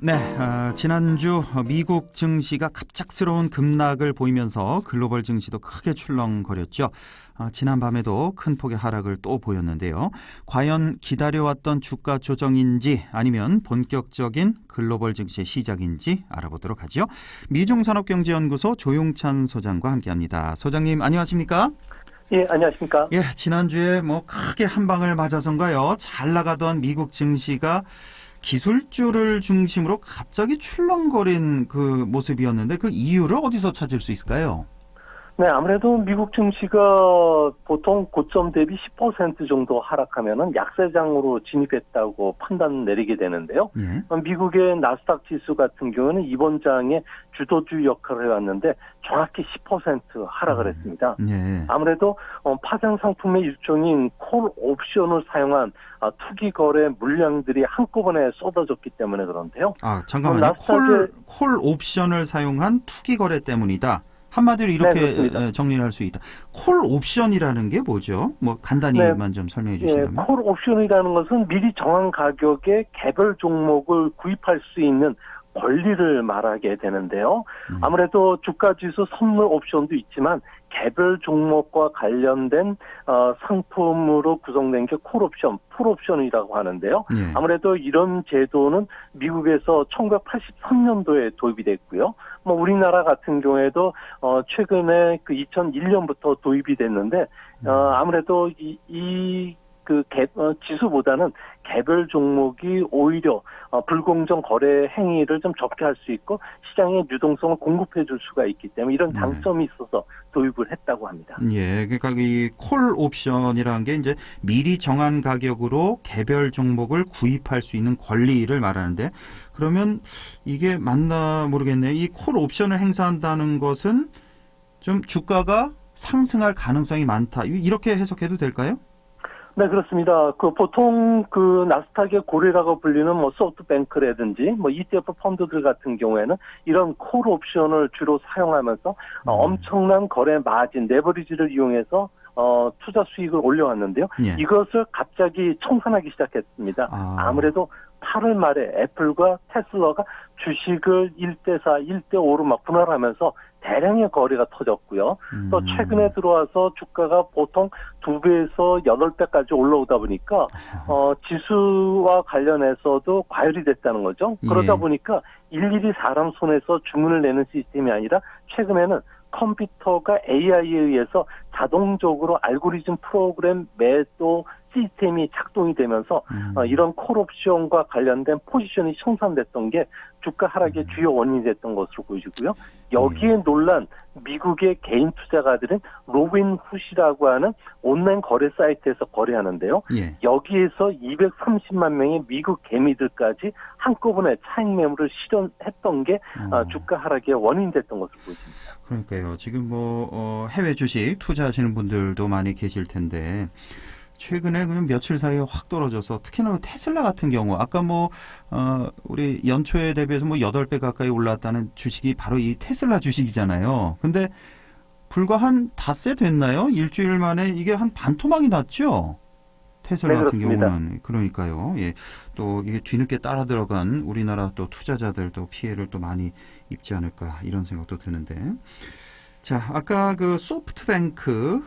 네, 지난주 미국 증시가 갑작스러운 급락을 보이면서 글로벌 증시도 크게 출렁거렸죠. 지난 밤에도 큰 폭의 하락을 또 보였는데요. 과연 기다려왔던 주가 조정인지 아니면 본격적인 글로벌 증시의 시작인지 알아보도록 하죠. 미중산업경제연구소 조용찬 소장과 함께합니다. 소장님 안녕하십니까? 예, 안녕하십니까? 예, 지난주에 크게 한 방을 맞아서인가요? 잘 나가던 미국 증시가 기술주를 중심으로 갑자기 출렁거린 그 모습이었는데 그 이유를 어디서 찾을 수 있을까요? 네, 아무래도 미국 증시가 보통 고점 대비 10% 정도 하락하면은 약세장으로 진입했다고 판단 내리게 되는데요. 예. 미국의 나스닥 지수 같은 경우는 이번 장에 주도주 역할을 해왔는데 정확히 10% 하락을 했습니다. 예. 아무래도 파생 상품의 일종인 콜 옵션을 사용한 투기 거래 물량들이 한꺼번에 쏟아졌기 때문에 그런데요. 잠깐만요. 콜 옵션을 사용한 투기 거래 때문이다. 한마디로 이렇게 네, 정리를 할 수 있다. 콜 옵션이라는 게 뭐죠? 간단히만 좀 설명해 주신다면. 예, 콜 옵션이라는 것은 미리 정한 가격에 개별 종목을 구입할 수 있는 권리를 말하게 되는데요. 아무래도 주가지수 선물 옵션도 있지만 개별 종목과 관련된 상품으로 구성된 게 콜 옵션, 풀 옵션이라고 하는데요. 예. 아무래도 이런 제도는 미국에서 1983년도에 도입이 됐고요. 우리나라 같은 경우에도 최근에 2001년부터 도입이 됐는데 아무래도 지수보다는 개별 종목이 오히려 불공정 거래 행위를 좀 적게 할 수 있고 시장에 유동성을 공급해 줄 수가 있기 때문에 이런 장점이 있어서 도입을 했다고 합니다. 예, 그러니까 이 콜 옵션이라는 게 이제 미리 정한 가격으로 개별 종목을 구입할 수 있는 권리를 말하는데 그러면 이게 맞나 모르겠네요. 이 콜 옵션을 행사한다는 것은 좀 주가가 상승할 가능성이 많다. 이렇게 해석해도 될까요? 네, 그렇습니다. 보통 나스닥의 고리라고 불리는 소프트뱅크라든지 ETF 펀드들 같은 경우에는 이런 콜 옵션을 주로 사용하면서 엄청난 거래 마진, 레버리지를 이용해서 투자 수익을 올려왔는데요. 예. 이것을 갑자기 청산하기 시작했습니다. 아무래도 8월 말에 애플과 테슬라가 주식을 1대4, 1대5로 막 분할하면서 대량의 거래가 터졌고요. 또 최근에 들어와서 주가가 보통 2배에서 8배까지 올라오다 보니까 지수와 관련해서도 과열이 됐다는 거죠. 그러다 보니까 일일이 사람 손에서 주문을 내는 시스템이 아니라 최근에는 컴퓨터가 AI에 의해서 자동적으로 알고리즘 프로그램 매도 시스템이 작동이 되면서 이런 콜옵션과 관련된 포지션이 청산됐던 게 주가 하락의 주요 원인이 됐던 것으로 보여지고요. 여기에 놀란 미국의 개인 투자가들은 로빈훗이라고 하는 온라인 거래 사이트에서 거래하는데요. 예. 여기에서 230만 명의 미국 개미들까지 한꺼번에 차익 매물을 실현했던 게 주가 하락의 원인이 됐던 것으로 보여집니다. 그러니까요. 지금 해외 주식 투자하시는 분들도 많이 계실 텐데 최근에 그냥 며칠 사이에 확 떨어져서 특히나 테슬라 같은 경우 아까 우리 연초에 대비해서 8배 가까이 올랐다는 주식이 바로 이 테슬라 주식이잖아요. 근데 불과 한 닷새 됐나요? 일주일 만에 이게 한 반토막이 났죠? 테슬라 네, 같은 그렇습니다. 경우는 그러니까요. 예. 또 이게 뒤늦게 따라 들어간 우리나라 또 투자자들도 피해를 또 많이 입지 않을까 이런 생각도 드는데. 자, 아까 소프트뱅크가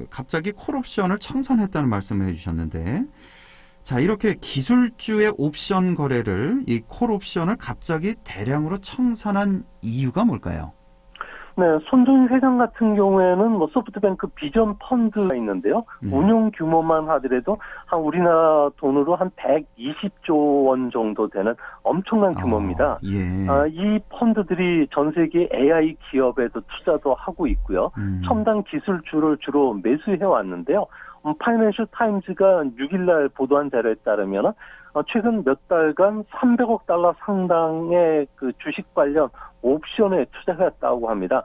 갑자기 콜옵션을 청산했다는 말씀을 해주셨는데 자 이렇게 기술주의 옵션 거래를 이 콜옵션을 갑자기 대량으로 청산한 이유가 뭘까요? 네, 손정희 회장 같은 경우에는 소프트뱅크 비전 펀드가 있는데요. 운용 규모만 하더라도 우리나라 돈으로 한 120조 원 정도 되는 엄청난 규모입니다. 예. 이 펀드들이 전 세계 AI 기업에도 투자도 하고 있고요. 첨단 기술주를 주로 매수해 왔는데요. 파이낸셜 타임즈가 6일날 보도한 자료에 따르면 최근 몇 달간 300억 달러 상당의 주식 관련 옵션에 투자했다고 합니다.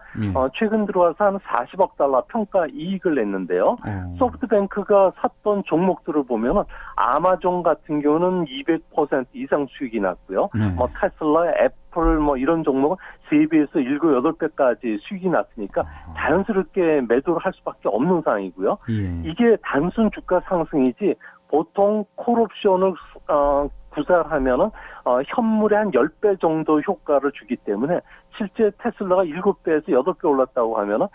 최근 들어와서 한 40억 달러 평가 이익을 냈는데요. 소프트뱅크가 샀던 종목들을 보면 아마존 같은 경우는 200% 이상 수익이 났고요. 테슬라, 애플 이런 종목은 3배에서 7, 8배까지 수익이 났으니까 자연스럽게 매도를 할 수밖에 없는 상황이고요. 이게 단순 주가 상승이지 보통 콜옵션을 구사하면은 현물의 한 10배 정도 효과를 주기 때문에 실제 테슬라가 7배에서 8배 올랐다고 하면은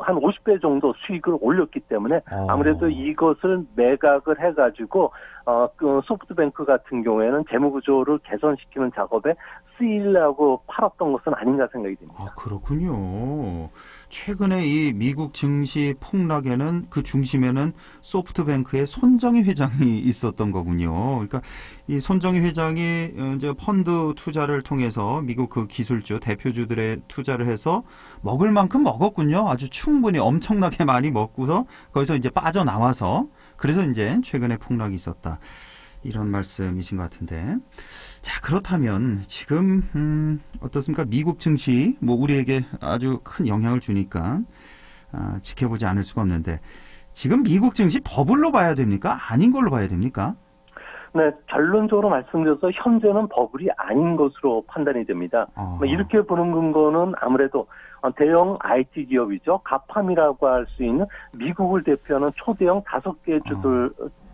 한 50배 정도 수익을 올렸기 때문에 아무래도 이것을 매각을 해가지고 그 소프트뱅크 같은 경우에는 재무구조를 개선시키는 작업에 쓰이려고 팔았던 것은 아닌가 생각이 듭니다. 아, 그렇군요. 최근에 이 미국 증시 폭락에는 그 중심에는 소프트뱅크의 손정희 회장이 있었던 거군요. 그러니까 이 손정희 회장이 이제 펀드 투자를 통해서 미국 그 기술주 대표주들의 투자를 해서 먹을 만큼 먹었군요. 아주 충분히 엄청나게 많이 먹고서 거기서 이제 빠져나와서 그래서 이제 최근에 폭락이 있었다. 이런 말씀이신 것 같은데. 자, 그렇다면 지금 어떻습니까? 미국 증시 뭐 우리에게 아주 큰 영향을 주니까 지켜보지 않을 수가 없는데 지금 미국 증시 버블로 봐야 됩니까? 아닌 걸로 봐야 됩니까? 네, 결론적으로 말씀드려서 현재는 버블이 아닌 것으로 판단이 됩니다. 이렇게 보는 근거는 아무래도 대형 IT 기업이죠. 가팜이라고 할 수 있는 미국을 대표하는 초대형 5개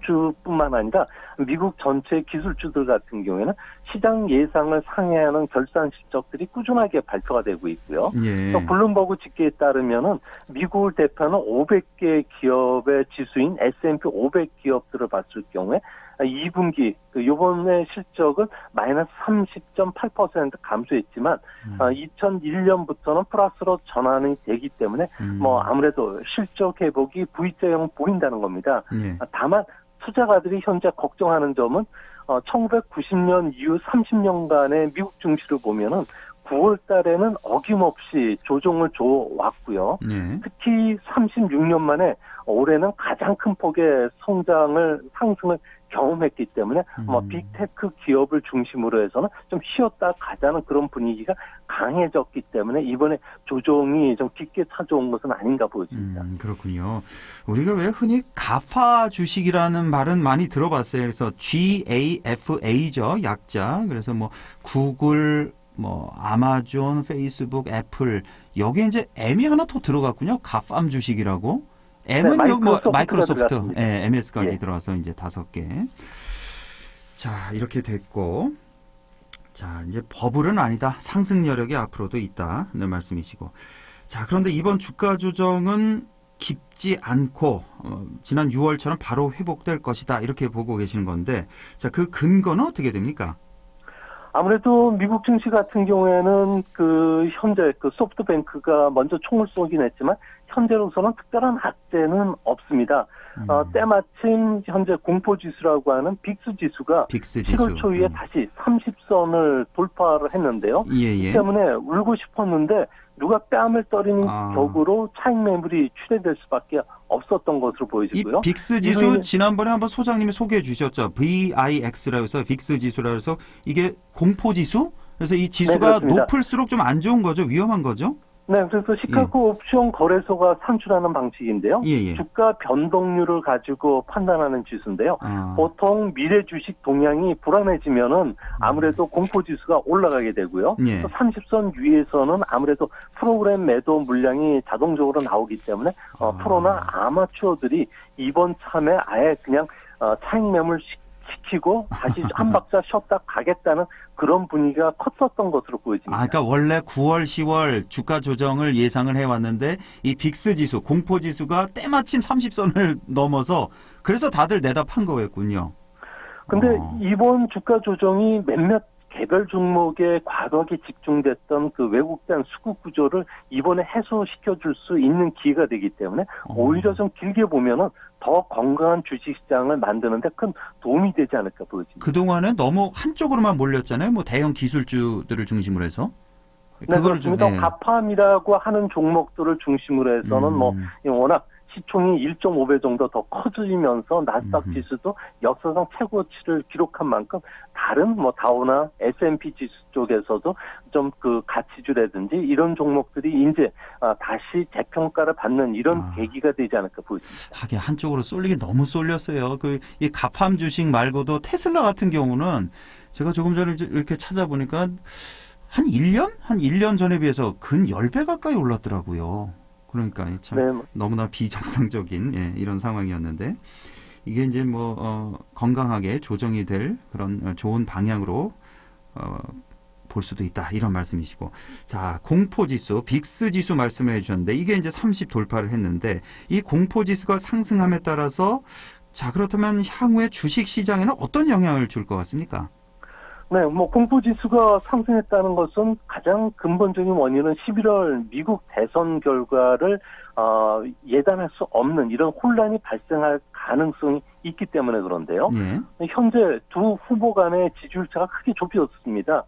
주뿐만 아니라 미국 전체 기술주들 같은 경우에는 시장 예상을 상회하는 결산 실적들이 꾸준하게 발표가 되고 있고요. 예. 또 블룸버그 집계에 따르면은 미국을 대표하는 500개 기업의 지수인 S&P 500 기업들을 봤을 경우에 2분기 이번에 실적은 마이너스 30.8% 감소했지만 2001년부터는 플러스로 전환이 되기 때문에 뭐 아무래도 실적 회복이 V자형 보인다는 겁니다. 예. 다만 투자가들이 현재 걱정하는 점은 1990년 이후 30년간의 미국 증시를 보면은 9월 달에는 어김없이 조정을 줘왔고요. 예. 특히 36년 만에 올해는 가장 큰 폭의 상승을 경험했기 때문에 빅테크 기업을 중심으로 해서는 좀 쉬었다 가자는 그런 분위기가 강해졌기 때문에 이번에 조정이 좀 깊게 찾아온 것은 아닌가 보여집니다. 그렇군요. 우리가 왜 흔히 가파 주식이라는 말은 많이 들어봤어요. 그래서 GAFA죠, 약자. 그래서 뭐 구글, 뭐 아마존, 페이스북, 애플 여기에 이제 M이 하나 더 들어갔군요. 가팜 주식이라고. M은 네, 마이크로소프트, 예, MS까지 예. 들어와서 이제 5개. 자, 이렇게 됐고. 자, 이제 버블은 아니다. 상승 여력이 앞으로도 있다는 말씀이시고. 자, 그런데 이번 주가 조정은 깊지 않고 지난 6월처럼 바로 회복될 것이다. 이렇게 보고 계시는 건데, 자, 그 근거는 어떻게 됩니까? 아무래도 미국 증시 같은 경우에는 현재 소프트뱅크가 먼저 총을 쏘긴 했지만 현재로서는 특별한 악재는 없습니다. 때마침 현재 공포지수라고 하는 빅스 지수가 7월 초에 다시 30선을 돌파를 했는데요. 예. 이 때문에 울고 싶었는데 누가 뺨을 때리는 격으로 차익 매물이 출회될 수밖에 없었던 것으로 보여지고요. 이 빅스 지수 지난번에 한번 소장님이 소개해 주셨죠. VIX라고 해서 빅스 지수라고 해서 이게 공포 지수? 그래서 이 지수가 네, 높을수록 좀 안 좋은 거죠? 위험한 거죠? 네, 그래서 시카고 옵션 거래소가 산출하는 방식인데요. 예. 주가 변동률을 가지고 판단하는 지수인데요. 보통 미래 주식 동향이 불안해지면은 아무래도 공포 지수가 올라가게 되고요. 예. 30선 위에서는 아무래도 프로그램 매도 물량이 자동적으로 나오기 때문에 프로나 아마추어들이 이번 참에 아예 그냥 차익 매물 시키고 다시 한 박자 쉬었다 가겠다는 그런 분위기가 컸었던 것으로 보여집니다. 그러니까 원래 9월, 10월 주가 조정을 예상을 해왔는데 이 빅스 지수, 공포 지수가 때마침 30선을 넘어서 그래서 다들 내다 판 거였군요. 근데 이번 주가 조정이 몇몇 개별 종목에 과도하게 집중됐던 그 왜곡된 수급 구조를 이번에 해소시켜줄 수 있는 기회가 되기 때문에 오히려 좀 길게 보면은 더 건강한 주식시장을 만드는데 큰 도움이 되지 않을까 보여집니다. 그동안은 너무 한쪽으로만 몰렸잖아요. 뭐 대형 기술주들을 중심으로 해서. 네, 그렇습니다. 가팜이라고 하는 종목들을 중심으로 해서는 뭐 워낙 시총이 1.5배 정도 더 커지면서 나스닥 지수도 역사상 최고치를 기록한 만큼 다른 뭐 다우나 S&P 지수 쪽에서도 좀 가치주라든지 이런 종목들이 이제 다시 재평가를 받는 이런 계기가 되지 않을까 보입니다. 하긴 한쪽으로 쏠리긴 너무 쏠렸어요. 이 가팜 주식 말고도 테슬라 같은 경우는 제가 조금 전에 이렇게 찾아보니까 한 1년 전에 비해서 근 10배 가까이 올랐더라고요. 그러니까 참 너무나 비정상적인 이런 상황이었는데 이게 이제 뭐 건강하게 조정이 될 그런 좋은 방향으로 볼 수도 있다 이런 말씀이시고, 자 공포지수 빅스지수 말씀을 해주셨는데 이게 이제 30 돌파를 했는데 이 공포지수가 상승함에 따라서 자 그렇다면 향후에 주식시장에는 어떤 영향을 줄 것 같습니까? 네, 뭐 공포지수가 상승했다는 것은 가장 근본적인 원인은 11월 미국 대선 결과를 예단할 수 없는 이런 혼란이 발생할 가능성이 있기 때문에 그런데요. 예. 현재 두 후보 간의 지지율 차가 크게 좁혀졌습니다.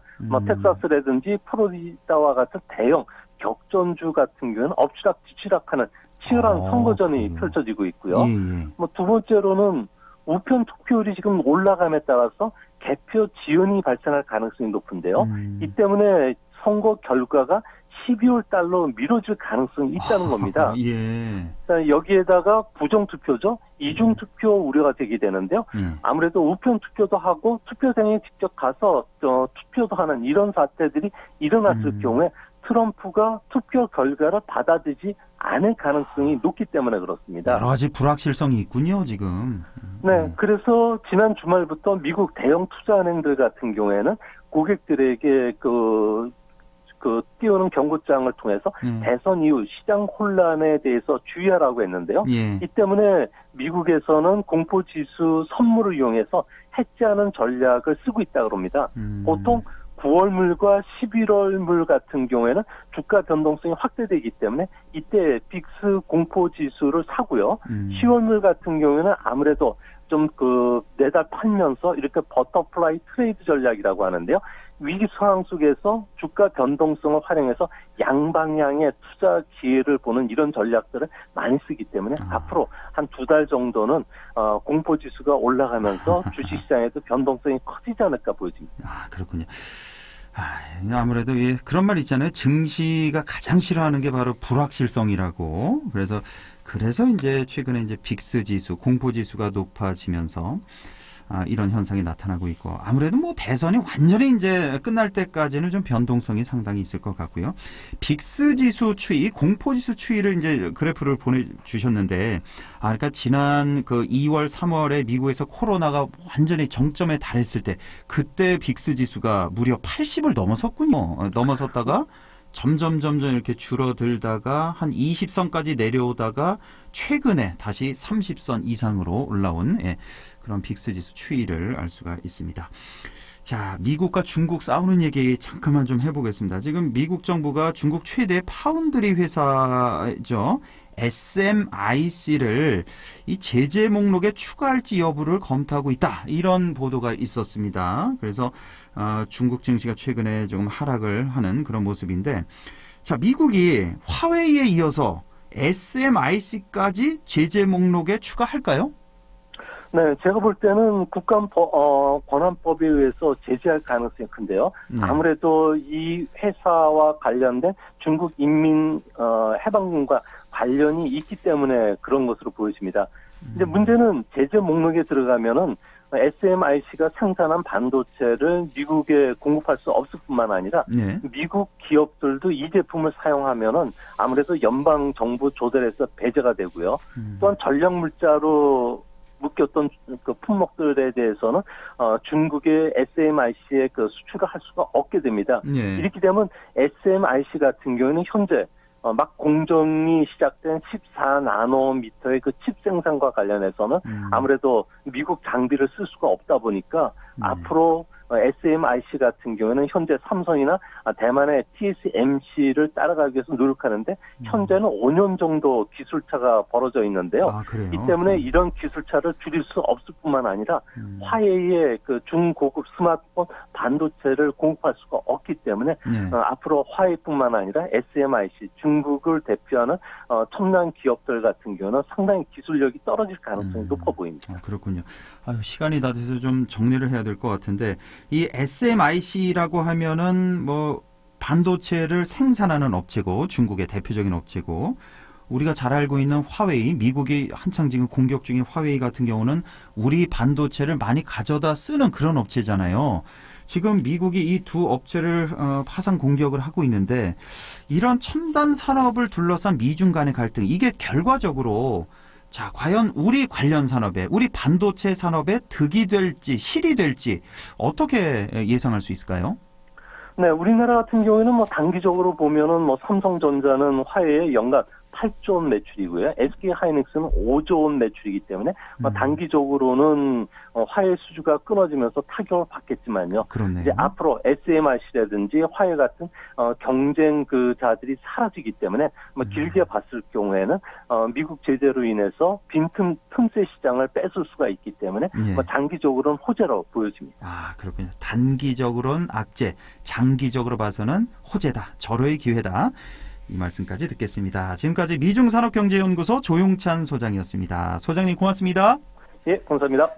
텍사스라든지 플로리다와 같은 대형 격전주 같은 경우는 엎치락뒤치락하는 치열한 선거전이 펼쳐지고 있고요. 예. 뭐 두 번째로는 우편 투표율이 지금 올라감에 따라서 개표 지연이 발생할 가능성이 높은데요. 이 때문에 선거 결과가 12월 달로 미뤄질 가능성이 있다는 겁니다. 예. 여기에다가 부정투표죠. 이중투표 우려가 되게 되는데요. 아무래도 우편 투표도 하고 투표장에 직접 가서 투표도 하는 이런 사태들이 일어났을 경우에 트럼프가 투표 결과를 받아들이지 않을 가능성이 높기 때문에 그렇습니다. 여러 가지 불확실성이 있군요, 지금. 네, 그래서 지난 주말부터 미국 대형 투자은행들 같은 경우에는 고객들에게 띄우는 경고장을 통해서 대선 이후 시장 혼란에 대해서 주의하라고 했는데요. 예. 이 때문에 미국에서는 공포지수 선물을 이용해서 해지하는 전략을 쓰고 있다고 합니다. 보통 9월물과 11월물 같은 경우에는 주가 변동성이 확대되기 때문에 이때 빅스 공포지수를 사고요. 10월물 같은 경우에는 아무래도 좀 내달 팔면서 이렇게 버터플라이 트레이드 전략이라고 하는데요. 위기 상황 속에서 주가 변동성을 활용해서 양방향의 투자 기회를 보는 이런 전략들을 많이 쓰기 때문에 앞으로 한 2달 정도는 공포지수가 올라가면서 주식시장에도 변동성이 커지지 않을까 보여집니다. 아, 그렇군요. 아무래도 그런 말 있잖아요. 증시가 가장 싫어하는 게 바로 불확실성이라고. 그래서 이제 최근에 이제 빅스 지수, 공포 지수가 높아지면서 이런 현상이 나타나고 있고, 아무래도 뭐 대선이 완전히 이제 끝날 때까지는 좀 변동성이 상당히 있을 것 같고요. 빅스 지수 추이, 공포 지수 추이를 이제 그래프를 보내주셨는데, 그러니까 지난 2월, 3월에 미국에서 코로나가 완전히 정점에 달했을 때, 그때 빅스 지수가 무려 80을 넘어섰군요. 넘어섰다가 점점 이렇게 줄어들다가 한 20선까지 내려오다가 최근에 다시 30선 이상으로 올라온 그런 빅스 지수 추이를 알 수가 있습니다. 자, 미국과 중국 싸우는 얘기 잠깐만 좀 해보겠습니다. 지금 미국 정부가 중국 최대 파운드리 회사죠. SMIC를 이 제재 목록에 추가할지 여부를 검토하고 있다. 이런 보도가 있었습니다. 그래서 중국 증시가 최근에 조금 하락을 하는 그런 모습인데, 자, 미국이 화웨이에 이어서 SMIC까지 제재 목록에 추가할까요? 네, 제가 볼 때는 국가권한법에 의해서 제재할 가능성이 큰데요. 아무래도 이 회사와 관련된 중국 인민 해방군과 관련이 있기 때문에 그런 것으로 보여집니다. 근데 문제는 제재 목록에 들어가면은 SMIC가 생산한 반도체를 미국에 공급할 수 없을 뿐만 아니라 미국 기업들도 이 제품을 사용하면은 아무래도 연방 정부 조달에서 배제가 되고요. 또한 전략물자로 묶였던 품목들에 대해서는 중국의 SMIC에 수출을 할 수가 없게 됩니다. 이렇게 되면 SMIC 같은 경우는 현재 막 공정이 시작된 14나노미터의 칩 생산과 관련해서는 아무래도 미국 장비를 쓸 수가 없다 보니까 앞으로 SMIC 같은 경우는 현재 삼성이나 대만의 TSMC를 따라가기 위해서 노력하는데 현재는 5년 정도 기술차가 벌어져 있는데요. 이 때문에 이런 기술차를 줄일 수 없을 뿐만 아니라 화웨이의 중고급 스마트폰 반도체를 공급할 수가 없기 때문에 앞으로 화웨이뿐만 아니라 SMIC, 중국을 대표하는 첨단 기업들 같은 경우는 상당히 기술력이 떨어질 가능성이 높아 보입니다. 그렇군요. 시간이 다 돼서 좀 정리를 해야 될 것 같은데, 이 SMIC라고 하면은 뭐 반도체를 생산하는 업체고, 중국의 대표적인 업체고, 우리가 잘 알고 있는 화웨이, 미국이 한창 지금 공격 중인 화웨이 같은 경우는 우리 반도체를 많이 가져다 쓰는 그런 업체잖아요. 지금 미국이 이 두 업체를 파상 공격을 하고 있는데, 이런 첨단 산업을 둘러싼 미중 간의 갈등, 이게 결과적으로 자, 과연 우리 관련 산업에, 우리 반도체 산업에 득이 될지 실이 될지 어떻게 예상할 수 있을까요? 네, 우리나라 같은 경우에는 뭐 단기적으로 보면은 뭐 삼성전자는 화해의 연간 8조 원 매출이고요. SK 하이닉스는 5조 원 매출이기 때문에 단기적으로는 화해 수주가 끊어지면서 타격을 받겠지만요. 그렇네요. 이제 앞으로 SMIC라든지 화해 같은 경쟁 그 자들이 사라지기 때문에 길게 봤을 경우에는 미국 제재로 인해서 빈틈 틈새 시장을 뺏을 수가 있기 때문에 예. 장기적으로는 호재로 보여집니다. 아, 그렇군요. 단기적으로는 악재, 장기적으로 봐서는 호재다, 절호의 기회다. 이 말씀까지 듣겠습니다. 지금까지 미중산업경제연구소 조용찬 소장이었습니다. 소장님 고맙습니다. 예, 감사합니다.